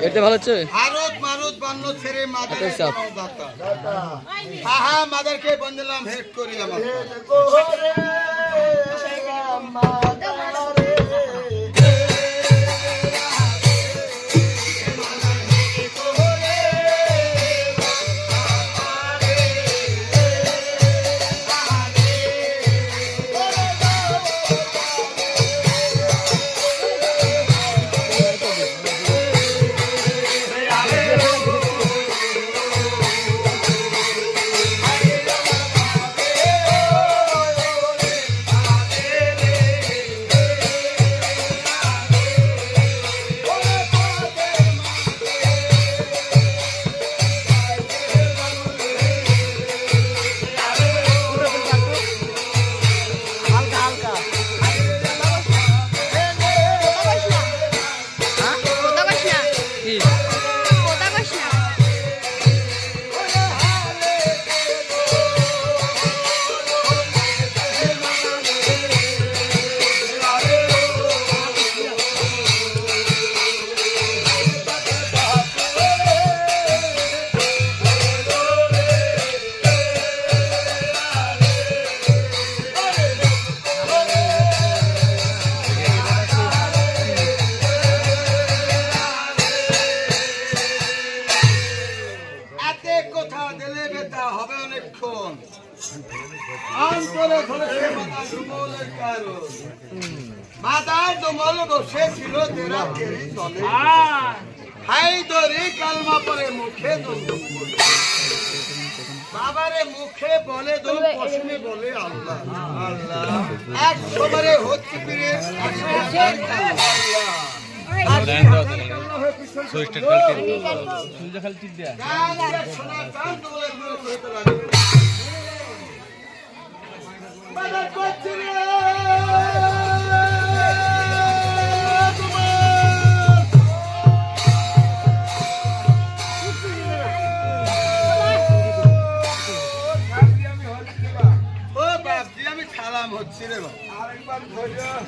এটা ভালো হচ্ছে ভারত মারুত বন্য ছেড়ে হ্যাঁ মাদারকে বন্ধলাম হেড করিলাম বাবারে মুখে বলে দো পশমে বলে আল্লাহ আল্লাহ এক সবারে হচ্ছে ফিরে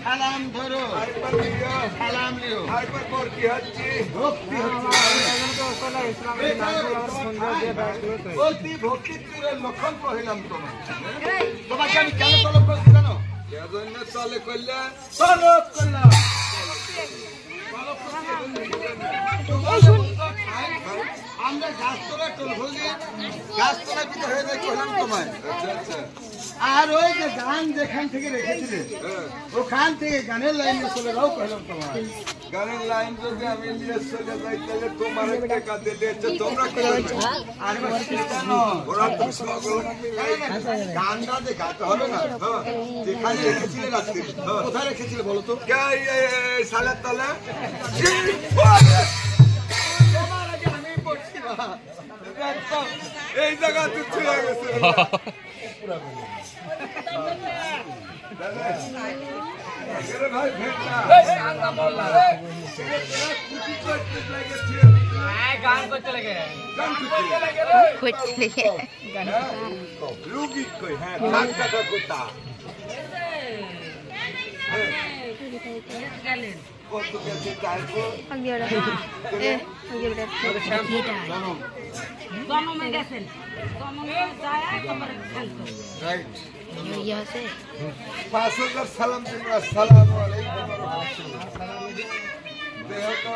সালাম ধরো সালাম লিও লক্ষণ কহিলাম তোমাকে আমি কেন তলব করছি জানো তলে করলে তলব করলাম আমরা গাছতলা টোল হলি গাছতলা পিঠে হয়ে যাই কহিলাম তোমায় আর ওই যে গান যেখান থেকে রেখেছিলে ওখান থেকে গানের লাইনে চলে যাও কহিলাম তোমার গানের লাইন যদি আমি নিয়ে চলে যাই তাহলে তোমার টাকা দিতে তোমরা গানটা যে গাতে হবে না যেখানে রেখেছিলে রাত্রি কোথায় রেখেছিলে বলো তো সালের তলা এই জায়গা তুই চলে গেছে গান করতে লাগে রুগী কই হ্যাঁ কথা কত কেজি চাইবো আগে গমে গেছেন গমে যায় তোমার খেলতো রাইট ইয়ে আছে 5000 সালাম দিন আসসালামু আলাইকুম দেখো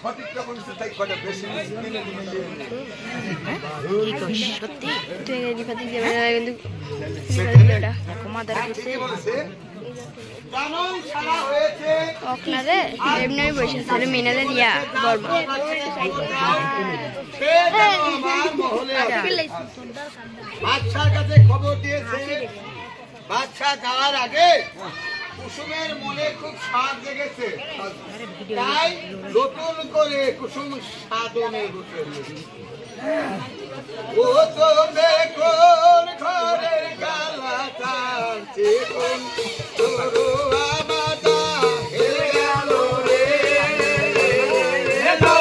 সঠিকটা বলতে তাই কটা বেশি মিলে কি কইছ সত্যি তুই এই ফাতি যাবে না কিন্তু এটা কমাদার করতে জানন শালা হয়েছে ওখানে এমনি বসেছিল মিনালে দিয়া বর্ব সে আমার মহলে বাদশার কাছে খবর দিয়েছে বাদশা যাওয়ার আগে কুসুমের মনে খুব স্বাদ লেগেছে তাই নতুন করে কুসুম সাধনে বসেছে ও তো দেখুন ঘরের গালা টানছে কোন তোরো আমাদা হেলে গেল রে হেলো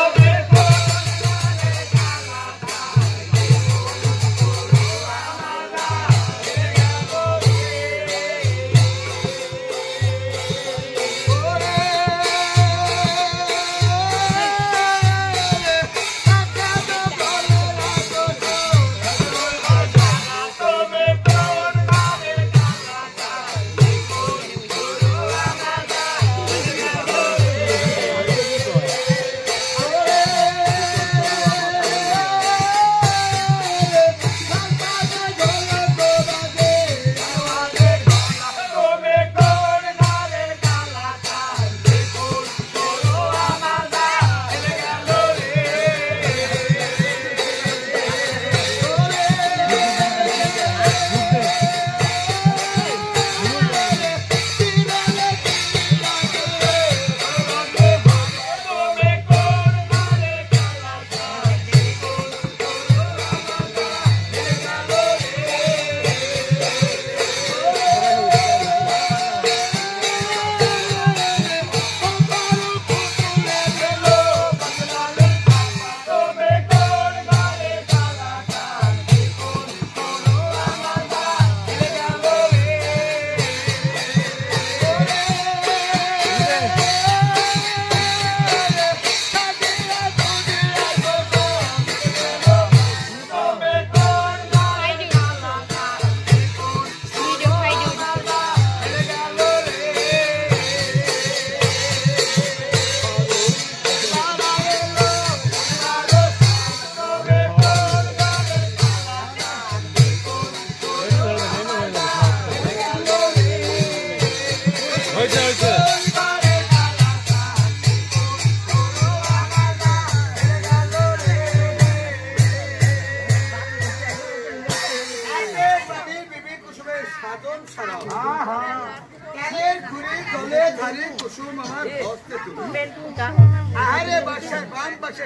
ডান পাশে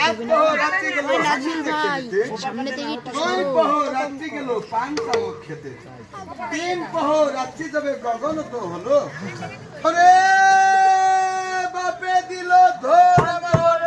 এক প্রহর রাত্রি গেল সামনে থেকে দুই প্রহর রাত্রি গেল পান চামচ খেতে, তিন প্রহর রাত্রি যাবে গগন তো হলো। ওরে বাপে দিল ধর আমার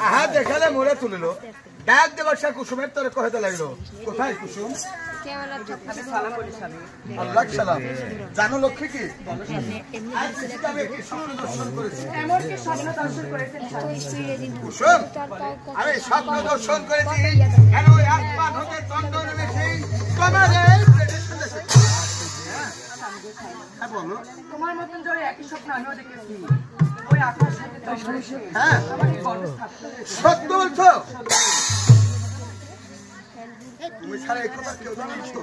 আহা দেখালে মোড়ে তুলিল ডাক দে বর্ষা কুসুমের তোরে কহেতে লাগলো, কোথায় কুসুম? আল্লাহ সালাম। জানো লক্ষ্মী কি কুসুম? আমি স্বপ্ন দর্শন করেছি কেন আসমান হতে চন্দ্র নেমেছে তোমার তোমার মতন জয় একই স্বপ্ন আমিও দেখেছি। ওই আকাশ থেকে হ্যাঁ সত্য বলছো? তুমি ছাড়া এই কথা কেউ জানে না তো?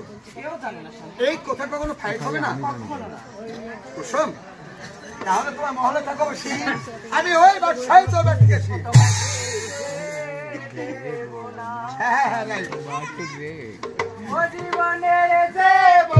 এই কথা কখনো ফাইট হবে না কুসুম। তাহলে তোমার মহলে থাকো বেশি, আমি ওই বাদশাহী তো ব্যক্তি গেছি। হ্যাঁ হ্যাঁ হ্যাঁ জীবনের দেব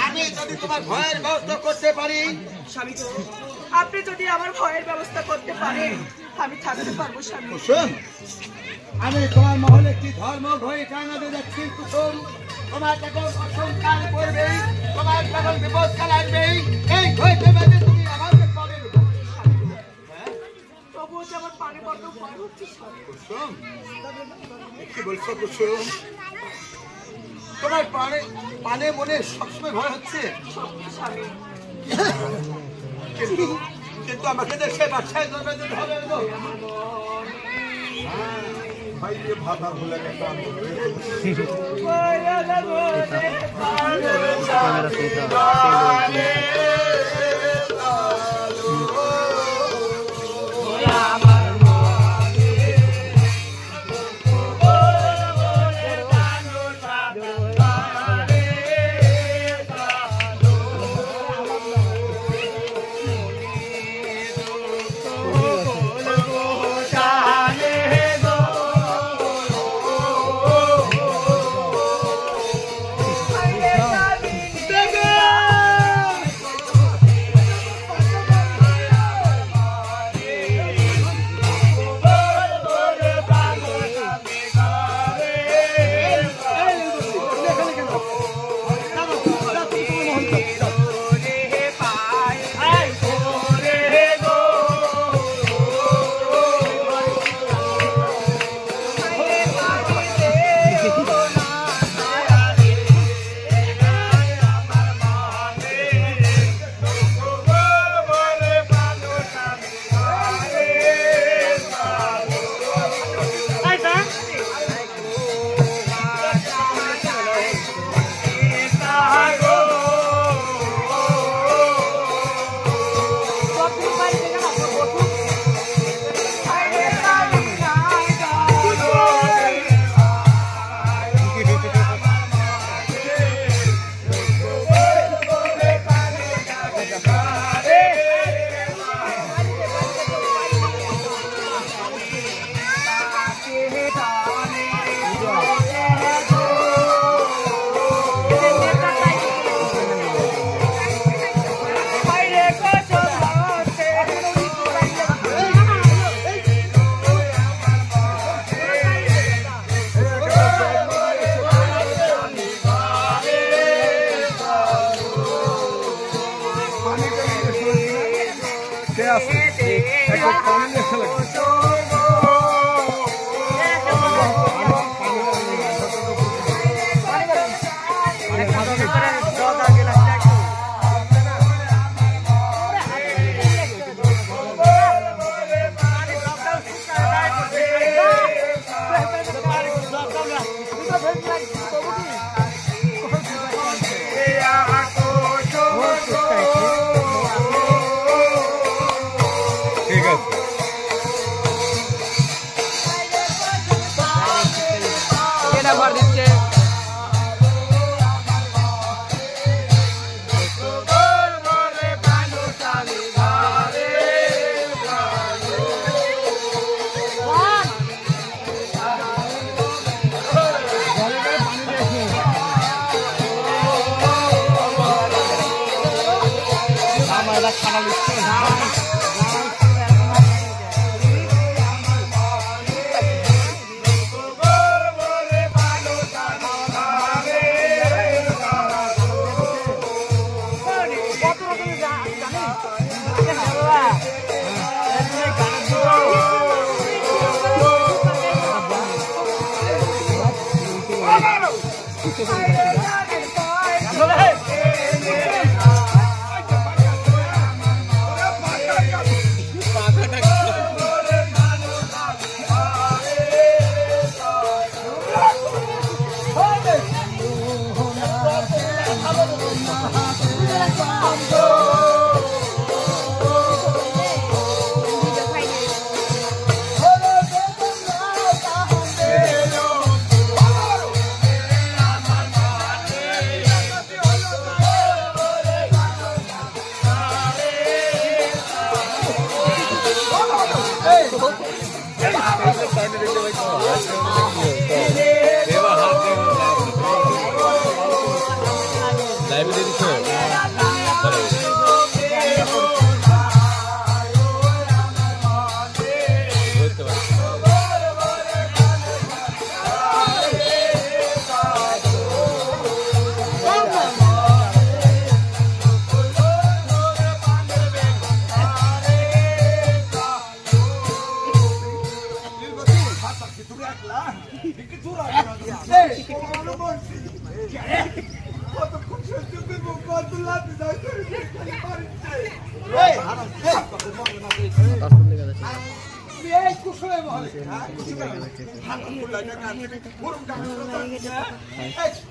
আমি যদি তোমার ভয়ের ব্যবস্থা করতে পারি, স্বামী গো, আপনি যদি আমার ভয়ের ব্যবস্থা করতে পারেন আমি থাকতে পারবো স্বামী। কুসুম আমি তোমার মহলে একটি ধর্ম ভয় জানাতে যাচ্ছি কুসুম। তোমার যখন অসংখ্যান করবে, তোমার যখন বিপদ কালাবে, এই ভয়তে বেঁধে তুমি আমাকে পাবে। তবুও যে আমার পানে বড্ড ভয় হচ্ছে স্বামী। কুসুম কি বলছো কুসুম? তোমার পানে মনে সবসময় ভয় হচ্ছে স্বামী, কিন্তু আমাকে সে বাচ্চায় জন্মে দিতে হবে তো। ভাতা ভুলে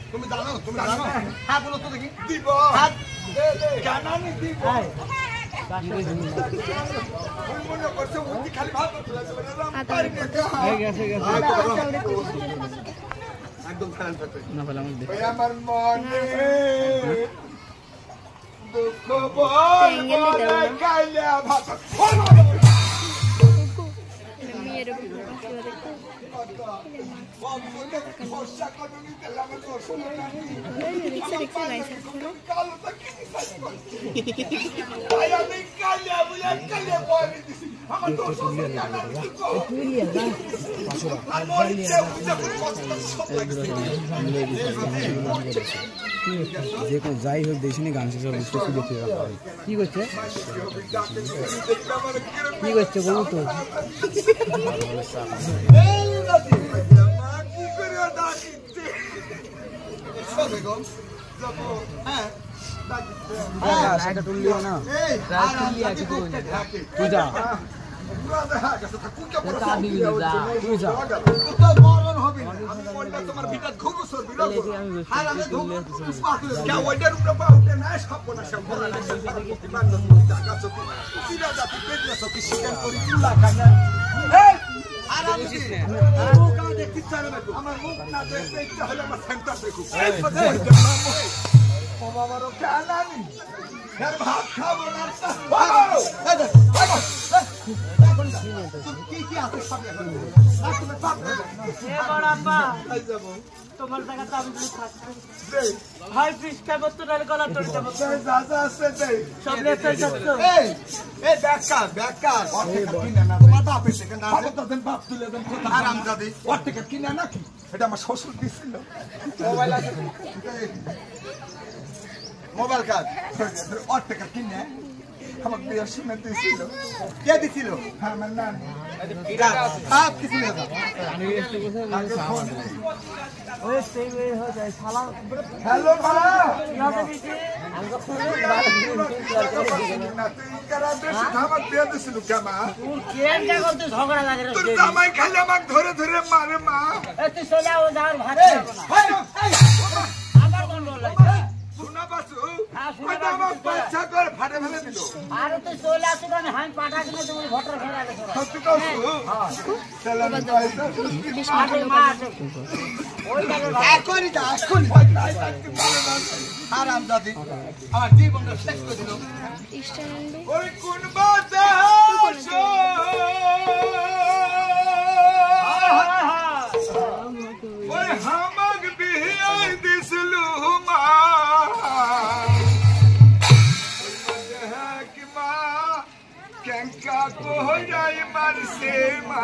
তুমি জানো হ্যাঁ বলো তো দেখি দিব জানানি দিব মনে করছে উনি খালি ভাত একদম খারাপ থাকে না বলে আমার মনে দুঃখ বল কাইলা ভাত যে কোনো যাই হোক দেখিনি গান শেষ হবে কি করছে কি করছে বলু তো টুল্লিও না তুই যা তোমার ভিতর ঘুরুসর বিরোধ আর আমি ওইটার উপরে পা উঠে না সব না সব মান টাকা চকি সিরা জাতি পেটলা চকি শিকার করি কুলা কানা এই আর আমি মুখ না দেখতে চাই না আমার মুখ না দেখতে ইচ্ছা হলে আমার সেন্টার দেখো এই ও বাবারও কানানি এর ভাত খাবো না কি আছে সব তোমার জায়গাতে আমি থাকছি ভাই ফিস খাবো তো নালে গলা তোড় দেবো সব লেখা যাচ্ছে এই বেকার অর্ধেক কিনে না তোমার বাপের সেকেন্ড আছে দেন বাপ তুলে দেন আরাম দাদি অর্ধেক কিনে না কি এটা আমার শ্বশুর দিছিল মোবাইল আছে মোবাইল কার্ড অর্ধেক কিনে আমাকে বিয়ের সময় দিয়েছিল। কে দিছিল? আমার নানি। সব কিছু নিয়ে যাও। হ্যালো মা, তোর জামাই খালি আমাকে ধরে ধরে মারে মা। শোনা বাসু, আমার বাচ্চা করে ফাটে ফেলে দিল। সত্যি কইছো? এখনই যা, এখনই আরাম দাদি আমার জীবনটা শেষ করে দিল। ওই কোন বাজে ওই হামাক বিয়ে দিছিল মা, মা কেঙ্কা কোহরাই মারছে মা,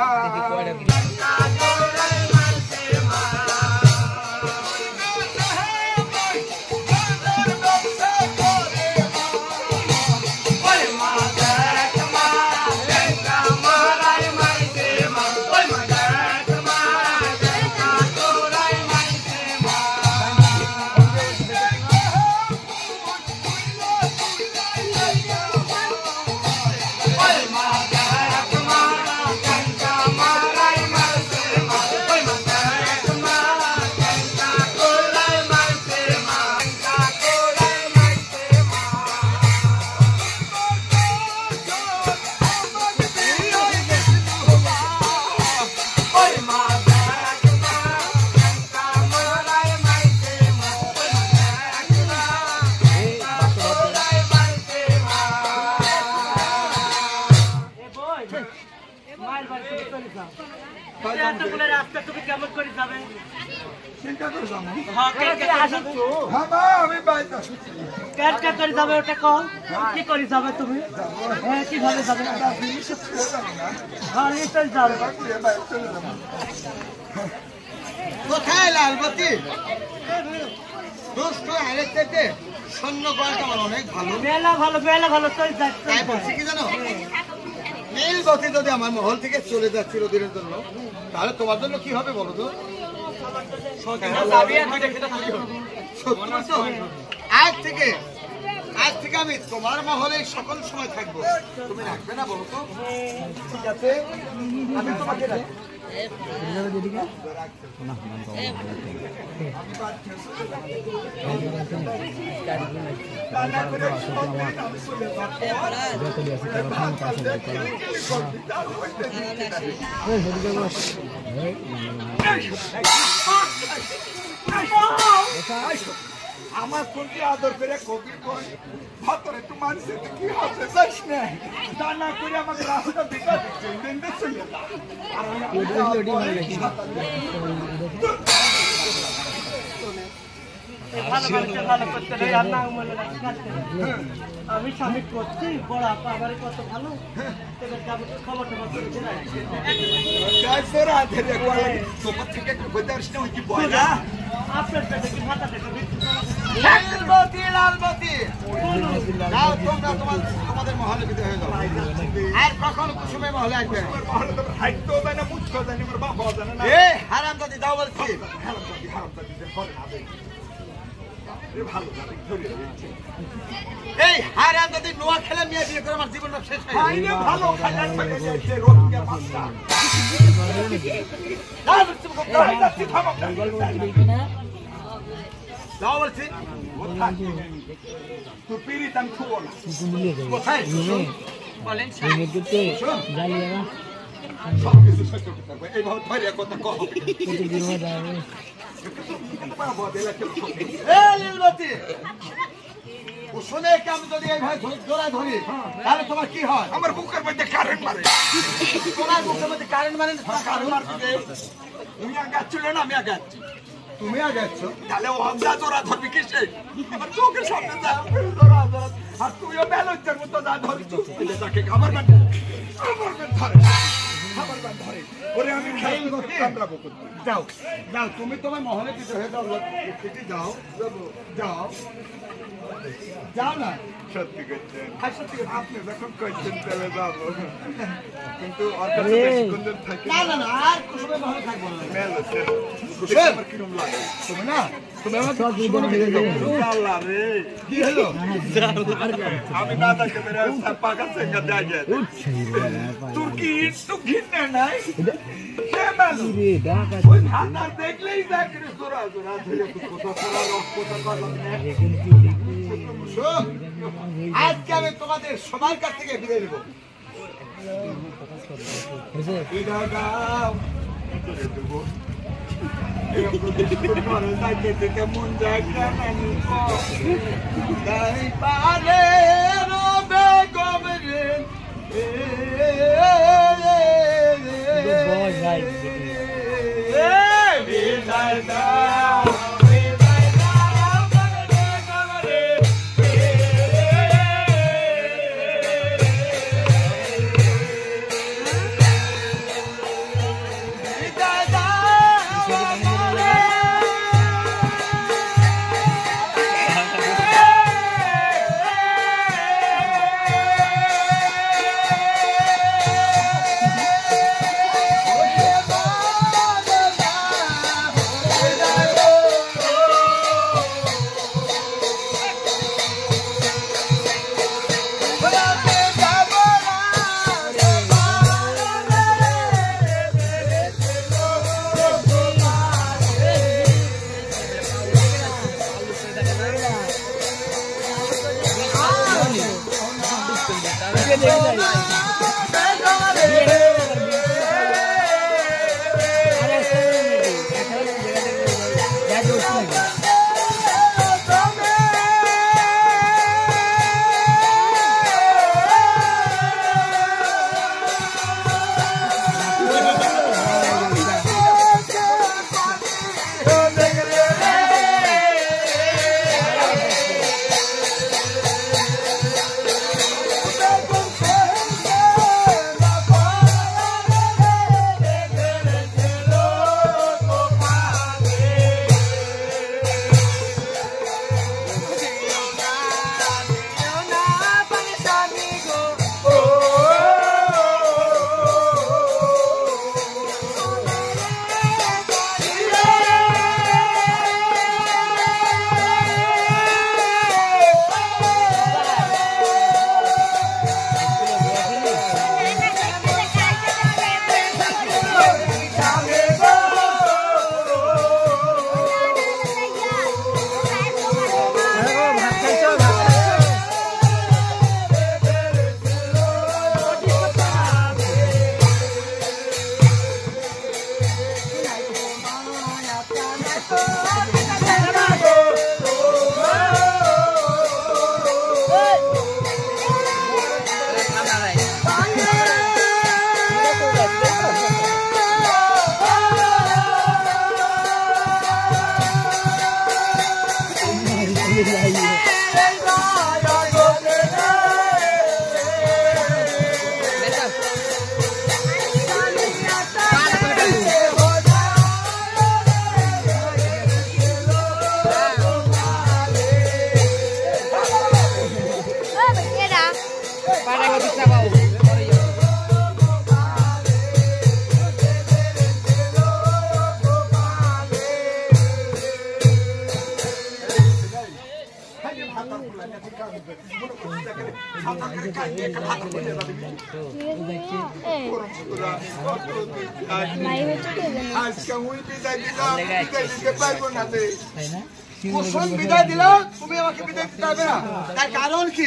কোথায় লালবতী? সৈন্য করাটা আমার অনেক ভালো, তাই বলছি কি জানো, নীলবতী যদি আমার মহল থেকে চলে যাচ্ছে দিনের জন্য, তাহলে তোমার জন্য কি হবে বলো তো? আজ থেকে আমি তোমার মহলে সকল সময় থাকবো, তুমি রাখবে না বলো তো? ঠিক আছে, আমি তোমাকে রাখবো। আমার কোনটি আদর করে কবি কই ভাতরে তোমার সাথে কি হবে যাস না, তা না করে আমাকে রাস্তা দিকা দিতে চলে যা। আমি স্বামী করছি বড় আপা আমার কত ভালো খবর টবর আপনার পেটে কি ভাতা দেখে তোমাদের মহলে বিদায় হয়ে যাও, আর কখনো কুসুমে মহলে আসবে না। হারামজাদি দাও বলছি, এই হারামজাদি নোয়া খেলে মেয়ে বিয়ে করে আমার জীবনটা শেষ হয়ে দাও বলছি। তুই পিড়িত আমি ছুবো না, কোথায় সবকিছু সহ্য করতে পারবো, এইভাবে ধরে কথা কহ। শুনে আমি যদি এইভাবে জোড়া ধরি তাহলে তোমার কি হয়? আমার বুকের মধ্যে কারেন্ট মারে। তোমার বুকের মধ্যে কারেন্ট মারে তুমি আগে ছিল না, আমি আগে আছি, তুমি আগে আছো, তাহলে ও হামজা জোড়া ধরবি কিসে? আমার চোখের সামনে যা জোড়া জোড়া, আর তুইও ব্যালন্সের মতো যা ধরি তাকে খাবার বাটে ধরে ওরে আমি যাও যাও, তুমি তোমার মহলে কিছু হয়ে যাও, যাও যাও। যাও না সত্যি করছেন আর সত্যি কথা। আপনি যখন করছেন তাহলে যাবো কিন্তু ওর কাছে বেশিক্ষণ দিন থাকি না না না আর কুসুমে ভালো থাকবো না মেল হচ্ছে আমার কিরম লাগে তুমি না তুমি আমার কুসুমে দেখে যাও আল্লাহ রে কি হলো আমি না থাকতে মেরে পাকা সেঙ্গা দেখে তোর কি একটু ঘিন্নে নাই কে মানুষ ওই ধান্দার দেখলেই দেখে জোরা জোরা ধরে কোথা কোথা করলাম না শোন, আজকে আমি তোমাদের সবার কাছ থেকে বিদায় নেব বিদায় দাও করে দেবো ঘরে যাইতে কেমন যায় জানি তাই পারে রবে গমরে বিদায় দাও কুসুম বিদায় দিলাম, তুমি আমাকে বিদায় দিতে হবে না, তার কারণ কি?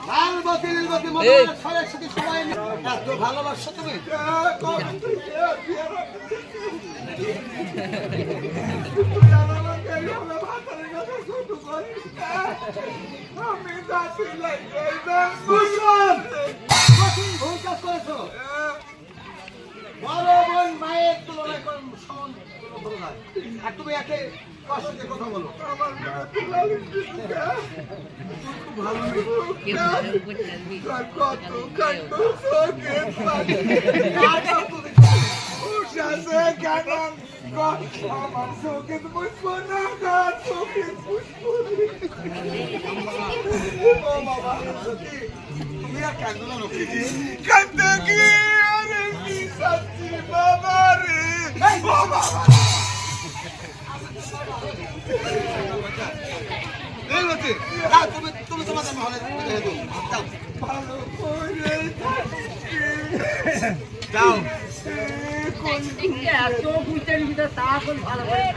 লালবতী নীলবতী মধুমালা ছড়ের সাথে সবাই এত ভালোবাসো তুমি? ভুল কাজ করেছো। বড় বোন মায়ের তুলনায় সমান বলো না আর তুমি একে কষ্ট দিয়ে কথা বলো তুমি আর কান্দো না কান্দে কি আরে কি সত্যি বাবা রে বাবা এই বলতে দাও তুমি তোমার নাম হলে দাও ভালো করে দাও কোন এত বুঝতে নিতে তা কোন ভালো করে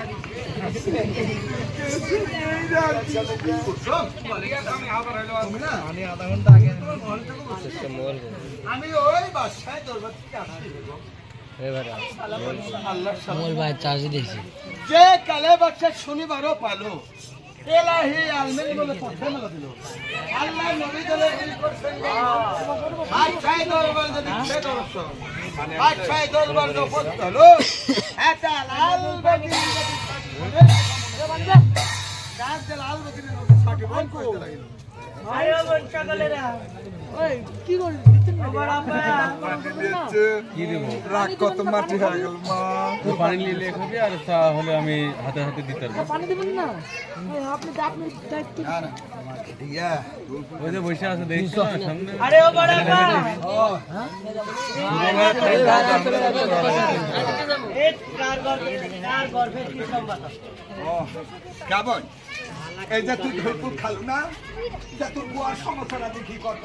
আমি ওই বাসায় দরবার থেকে আসছি যে কালে বাচ্চা শনিবারও পালো এলাহি আলমেলি বলে পথে মেলা দিল আল্লাহ নবী দলে এই করছেন বাদশাহ দরবার যদি সে দর্শন বাদশাহ দরবার जो পথ হলো এটা লাল বগি গাছ যে লাল বগি সাথে বল করতে লাগিল আয়ো বঞ্চা গলেরা ওই কি করলি আবার আপা কি দেব রাগ কত মাটি হয়ে গেল মা পানি নিয়ে খাবি আর চা হলে আমি হাতে হাতে দিতে পারবো পানি দিবেন না আপনি দায়িত্ব না না ইয়া ওই যে বসে আছে দেখছো সামনে আরে ও বড় আপা এই কার গর্ভে কি সংবাদ ও কেমন এই যে তুই ধৈপুর খালু না যে তোর বুয়ার সমস্যাটা দেখি কত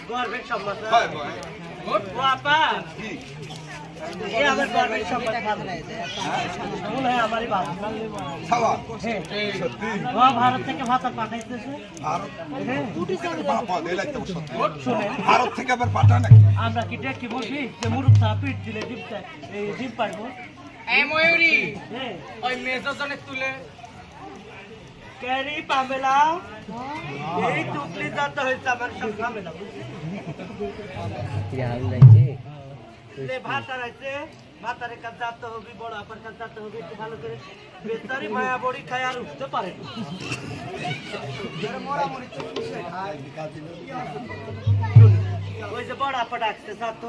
গর্ভের সমস্যা ও আপা এই আমার গর্ভের সমস্যা ভালো মনে হয় আমারই বাবা খাওয়া সত্যি ও ভারত থেকে ভাতা পাঠাইতেছে ভারত থেকে আবার পাঠা নাকি আমরা কি দেখি বলছি যে মুরুখ তা পিট দিলে ডিপটা এই ডিপ পারবো এই ময়ূরী হ্যাঁ ওই মেজজনে তুলে ক্যারি পামেলা এই টুকলি যাতে হয়েছে আমার সব পামেলা ভাতার আছে ভাতারের কাছে যাতে হবে বড় আপার কাছে যাতে হবে একটু ভালো করে বেচারি মায়া বড়ি খায় আর উঠতে পারে ওই যে বড় আপা ডাকছে যাতো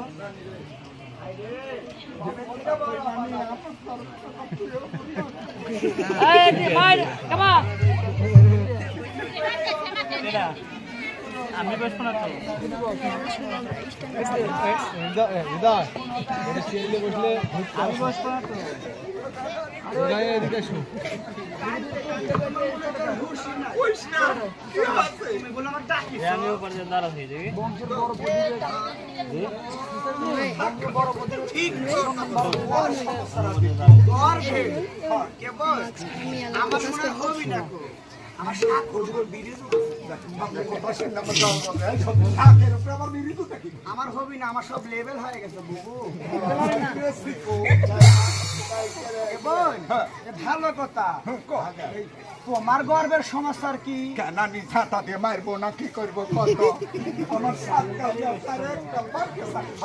আমি বসবো না তো আমি বসবো না তো আমিও পর্যন্ত দাঁড়া হয়ে যাবে আমার হবি না আমার সব লেভেল হয়ে গেছে বুবু ভালো কথা তোমার গর্বের সমস্যার কি কেন নিশাটা দিয়ে মারবো না কি করবো কত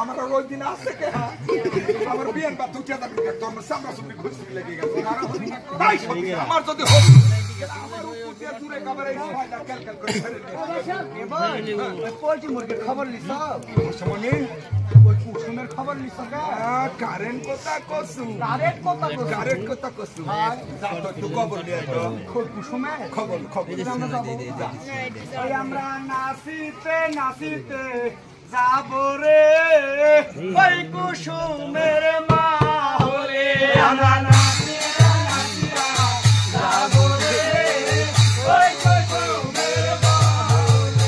আমার আমার ওই দিন আসছে কে আমার বিয়ের বা দুটা দাবি তোমার সামনা সামনে ঘুষি লেগে গেছে আমার যদি আমার উপরে দূরে কবরে ফায়দা ক্যালকুলেট করে পোল্ট্রি মুরগির খবর লিস সমনি ওই কুসুমের খবর লিস কারেন্ট কথা কসু কারেন্ট কথা কসু তো খবর নিয়ে তো কুসুমে খবর ওই আমরা নাচিতে নাচিতে যাব রে ওই কুসুমের মা হরে আমরা নাচিতে নাচিতে যাব রে ওই কুসুমের মা হরে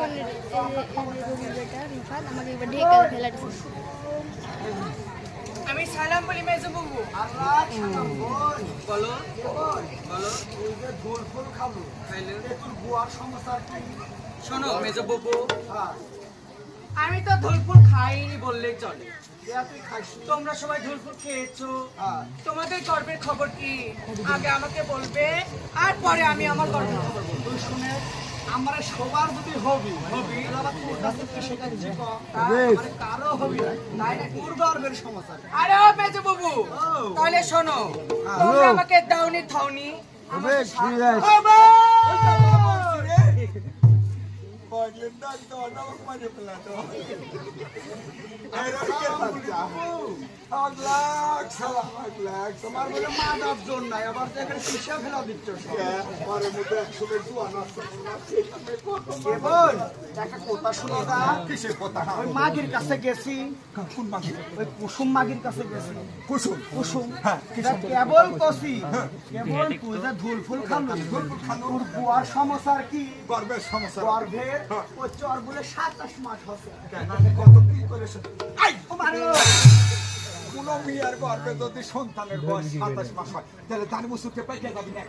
এখন রবিবারটা রিফাত আমাকে এবার ঢেকে ফেলা দিচ্ছে। আমি সালাম বলি মেজো বাবু। বলো বলো। ওই যে ঝোল ফুল খাবো খাইলে তোর বুয়ার সমস্যা কি? শোনো মেজো বাবু, হ্যাঁ আমি তো ধুলফুল খাইনি বললেই চলে। তুই খাইস? তোমরা সবাই ধুলফুল খেয়েছো, হ্যাঁ তোমাদের গর্বের খবর কি আগে আমাকে বলবে, আর পরে আমি আমার গর্বের খবর বলবো। তুই শুনে আমার সবার যদি হবি তাহলে আবার তোর কাছে কি শেখাচ্ছি কারো হবি না, তাই না? তোর গর্বের সমস্যা। আরে ও মেজো বাবু, তাহলে শোনো, তোমরা আমাকে দাওনি থাওনি তোমার বলে মাদার জোর নাই, আবার তো এখানে পিসা ফেলা দিচ্ছ। একটা কথা শুনে দা। কিসের কথা? ওই মাগির কাছে গেছি, কোন মাগি? ওই কুসুম মাগির কাছে গেছি। কুসুম? কুসুম হ্যাঁ, কেবল কষি, কেবল তুই যে ধুল ফুল খালো, তোর বুয়ার সমস্যা কি? গর্বের সমস্যা। গর্ভের ওই চর বলে 27 মাস হচ্ছে। কত কি করেছে? ও মারে কোন মেয়ের গর্ভে যদি সন্তানের বয়স 27 মাস হয় তাহলে তার মুসুকে পাইতে যাবি না।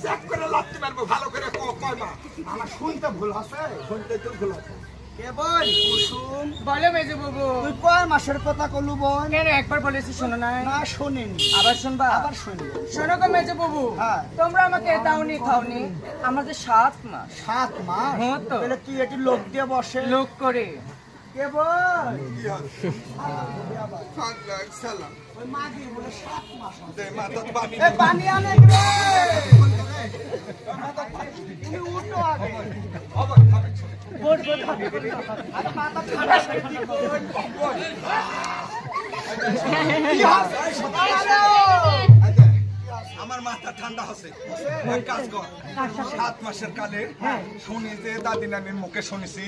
চেক করে লাগতে পারবো ভালো করে কয় মা? আমার শুনতে ভুল আছে, শুনতে তো ভুল আছে। কেবল কুসুম বলো মেজো বাবু। তুই কয় মাসের কথা কলু বোন? কেন একবার বলেছি শোনো না? না শোনেনি, আবার শুনবা? আবার শুনি। শোনো গো মেজো বাবু, হ্যাঁ। তোমরা আমাকে দাওনি খাওনি, আমাদের 7 মাস 7 মাস? হ্যাঁ তো। তাহলে তুই এটি লোক দিয়ে বসে লোক করে। কেবল কি আছে? সালাম ওই মাগি বলে 7 মাস হচ্ছে। দে মাথা বানি। এ পানি আনে রে, তুমি উঠো আগে। অবাক খাবে ছোট। আরে মাথা ঠান্ডা করে কি করবে? কি হচ্ছে? আমার মাথা ঠান্ডা হচ্ছে। এক কাজ কর, 7 মাসের কালে শুনি যে দাদি নানির মুখে শুনেছি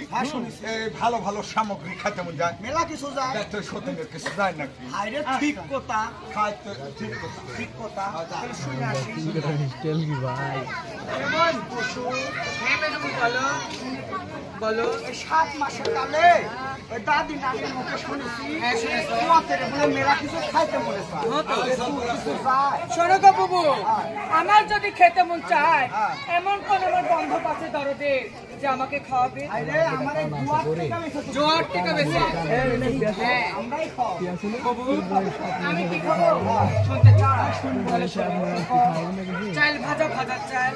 এই ভালো ভালো সামগ্রী খাইতে মন যায়। মেলা কিছু যায়। তো সতীনের কিছু যায় নাকি? আরে ঠিক কথা, খাইতে ঠিক কথা। ঠিক কথা। তাহলে শুনে আসি। ভাই কেবল কুসুম হ্যাঁ মেজো বাবু, বলো বলো। এই 7 মাসের কালে ওই দাদি নানির মুখে শুনেছি হ্যাঁ, শুনেছো। তোমাদের বলে মেলা কিছু খাইতে মনে চায়। হ্যাঁ তো। কিছু যায়। শোনো গো বাবু, আমার যদি খেতে মন চায়, হ্যাঁ। এমন কোন আমার বন্ধ পাশে দরদে যে আমাকে খাওয়াবে। আরে আমার এই দুয়ার থেকে বেশি তো- জোয়ার টিকা বেশি। হ্যাঁ আমরাই খাও। বাবু, আমি কি খাবো শুনতে চাই? তাহলে শোনো। চাল ভাজা ভাজা চাল,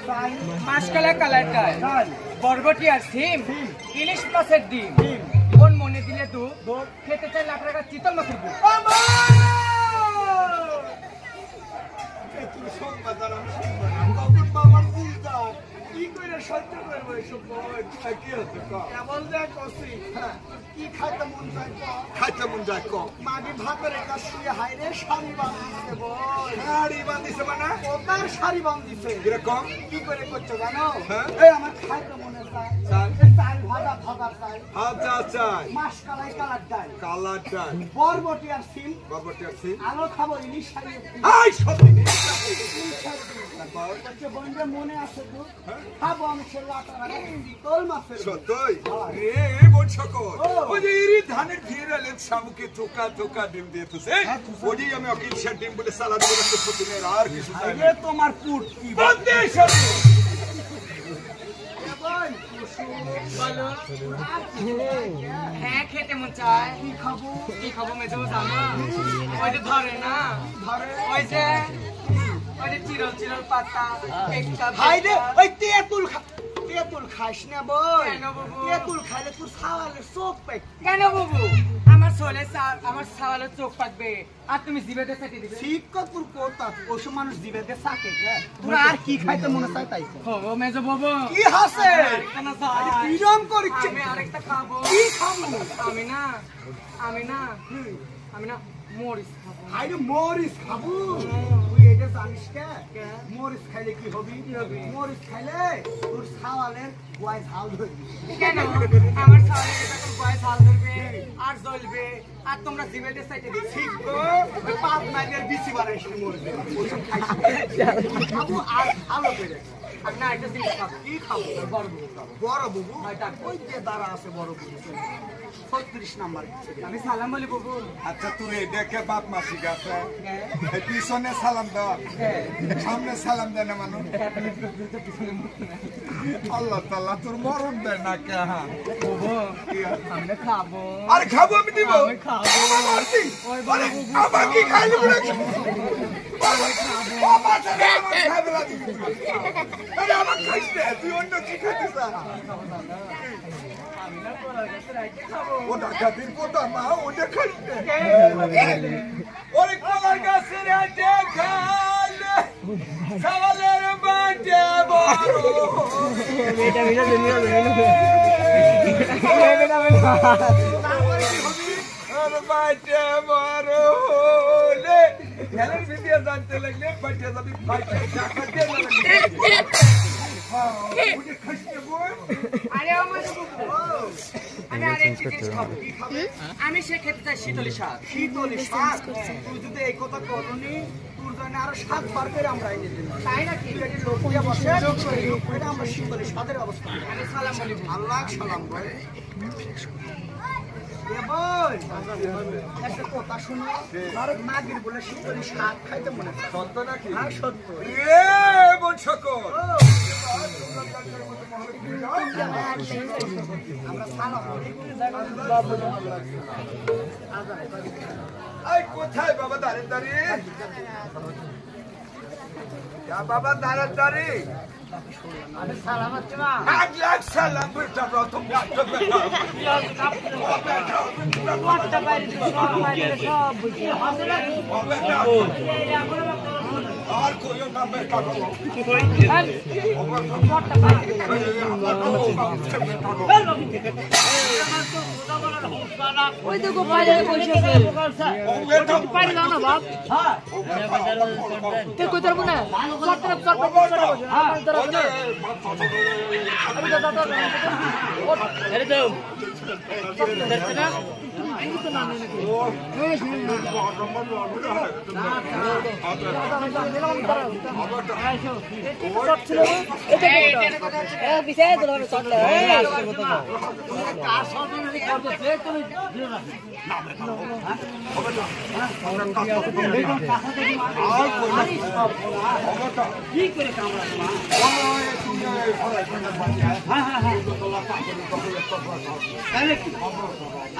মাসকলাই কালার ডাল, ডাল, বরবটি আর সিম, ইলিশ মাছের ডিম, কোন মনে দিলে দুধ, খেতে চাইলে আপনারা চিতল মাছের দুধ। তুমি সংবাদ জানান, তখন বাবার চিন্তা কি করে সহ্য করবো এসব বই? কি হচ্ছে ক? কেবল যে কষি, কি খাইতে মন চায় ক? খাইতে মন যায় ক? মাগি ভাতের একটা শুয়ে হাইরে শাড়ি বাঁধিছে বল। শাড়ি বান্ধিছে মানে? ওটার শাড়ি বাঁধিছে। কিরকম? কি করে করছো জানো? হ্যাঁ? এই আমার খাইতে মনে চায়। চাল? এই চাল ভাজা ভাজা চাল, আচ্ছা আচ্ছা, মাসকলাই কালার ডাল, কালার ডাল, বরবটি আর সিম, বরবটি আছে। আরো খাবো ইলিশ শাড়ি। আই সত্যি হচ্ছে বন্ধে মনে আছে তো? খাবো আমি সে লাটার আগে চিতল মাছের ঝোল। সত্যই রে বোন সকল। ওই যে ইরি ধানের ভিড়ালে শামুকে টোকা টোকা ডিম দিয়ে তুছে ওই আমি অকিল শেড ডিম বলে সালাদ করে প্রতিদিনের আর কিছু চাই না। আরে তোমার পুট কি বন্দে সত্যি বলো। হ্যাঁ খেতে মন চায়। কি খাবো? কি খাবো মেজো জানো? ওই যে ধরে না, ওই যে চিরল চিরল পাতা, একটা হাই রে, বেটা। ওই তেঁতুল খাইস না বল। কেন বাবু? তেঁতুল খাইলে তোর সাওয়ালে চোখ পাই। কেন বাবু? আমার সোলে আমার সাওয়ালের চোখ পাকবে আর তুমি জিভেতে চেটে দিবে। ঠিক তোর কোতা ওসব মানুষ দিবে দে সাকে কে তোর আর কি খাইতে মনে চায় তাই কর। ও মেজো বাবু, কি হাসে? আরেকটা না চাই। বিরম করিচ্ছে। আমি আরেকটা খাবো। কি খাবো? আমি না মরিচ খাবো। হাই রে মরিচ খাবো। তুই এটা জানিস কে? মরিচ খাইলে কি হবি? মরিচ খাইলে তোর সাওয়ালের গোয়ায় ঝাল ধরবি। কেন? আমার সাওয়ালের এরকম গায়ে ঝাল ধরবে আর জ্বলবে আর তোমরা জিভেতে চেটে দিবে। ঠিক তো? ওই পাত মাইনের বিচি বাড়াইস মরবে। ওসব খাইস না। খাবো আর ভালো করে। না একটা জিনিস খাবো কি খাবো? বড় বুবু খাবো বড় বুবু? হয় ডাক ওই যে দাঁড়া আছে বড় বুবু। 36 নাম্বার। আমি সালাম বলি বুবু আচ্ছা তুই দেখে বাপ মাসি গাছে পিছনে সালাম দাও সামনে সালাম দেয় না মানুষ আল্লাহ তাআলা তোর মরণ দেয় না কে হ্যাঁ বুবু আমি খাবো আরে খাবো আমি দিব আমি খাবো আরে আমাকে খাইলে বলে বাবা ছেলে আমার খাবে না আরে আমার খাইছে তুই অন্য কি খাইছিস আমি না করার কাছে রাখি খাবো ও ডাকাতির পোতা মা ওটা খাইছে ওরে কলার গাছের আটে খাইলে সালের বাটে বড় এটা মিলা আর বাটে বড় হলে খেলার ভিডিও জানতে লাগলে বাটে যাবি ফাইটে ডাকাতে লাগবে ওটা খাইছে বল আরে আমার বুবু আমি আরেকটা জিনিস খাবো কি খাবে আমি সে খেতে চাই শীতলি শাক শীতলি শাক। তুই যদি এই কথা বলনি তোর জন্য আরো 7 বার করে আমরা এনে দিলাম। তাই নাকি পেটে লোক দিয়ে বসে এটা আমরা শীতলি শাকের অবস্থা করি। আমি সালাম বলি আল্লাহ সালাম ভাই। এ বল একটা কথা শুনো আর মাগির বলে শীতলি শাক খাইতে মনে হয়। সত্য নাকি হ্যাঁ সত্য। এ বোন সকল আমরা সালাম বলি। এই কোথায় বাবা দাঁড়িয়ে দাঁড়িয়ে বাবা দাঁড়িয়ে দাঁড়িয়ে আমি সালাম হচ্ছে মা এক লাখ সালাম বেটা প্রথম ডাক্তার বেটা কতটা বাইরে সব বাইরে সব বুঝি হবে না আর কইও না বেটা কতটা বাইরে ওই দেখো বাইরে বসেছে বাইরে দাও না বাপ হ্যাঁ তে কই ধরবো না চট হ্যাঁ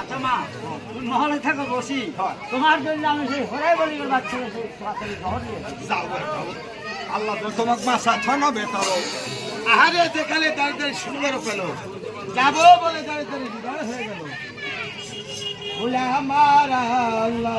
আচ্ছা মা তুমি মহলে থাকো বসি তোমার জন্য আমি সেই হরাই বলি বাচ্চা আল্লাহ তো তোমাকে মাসা ছানা বেটা আহারে দেখালে দাঁড়িয়ে সুন্দর পেল যাবো বলে দাঁড়িয়ে বিদায় হয়ে গেল বলে আমার আল্লাহ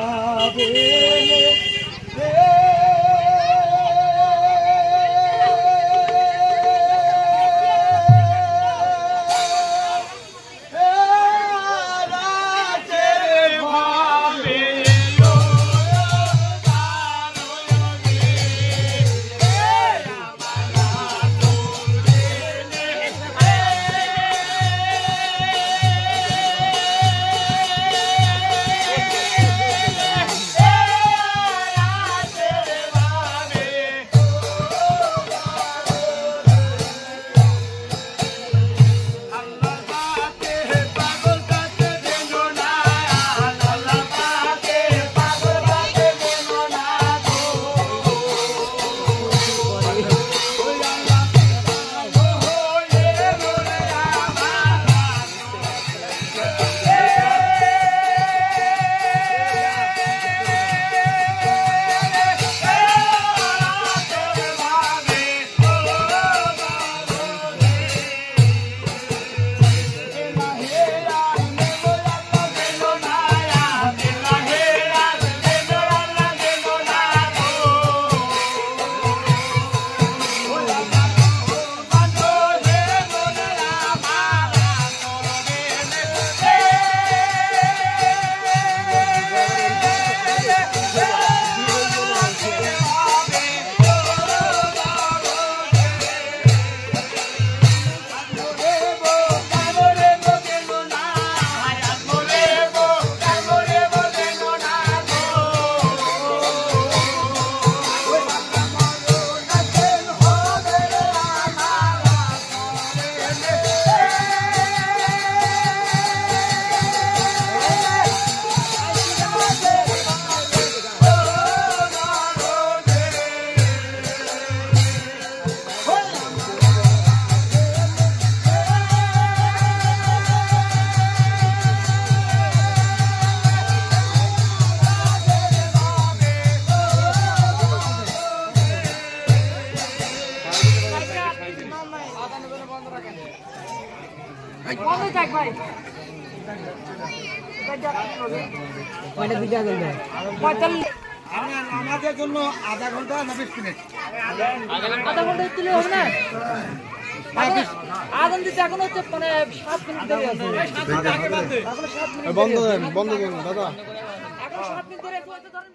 বন্ধ থাক ভাই কয়টা দিকে দেন 45 আমাদের জন্য আধা ঘন্টা না 20 মিনিট আধা ঘন্টা তুলে হবে না আদান দিতে এখন হচ্ছে মানে 7 মিনিট দেরি আছে এখন 7 মিনিট বন্ধ করেন দাদা এখন 7 মিনিট ধরে ধরেন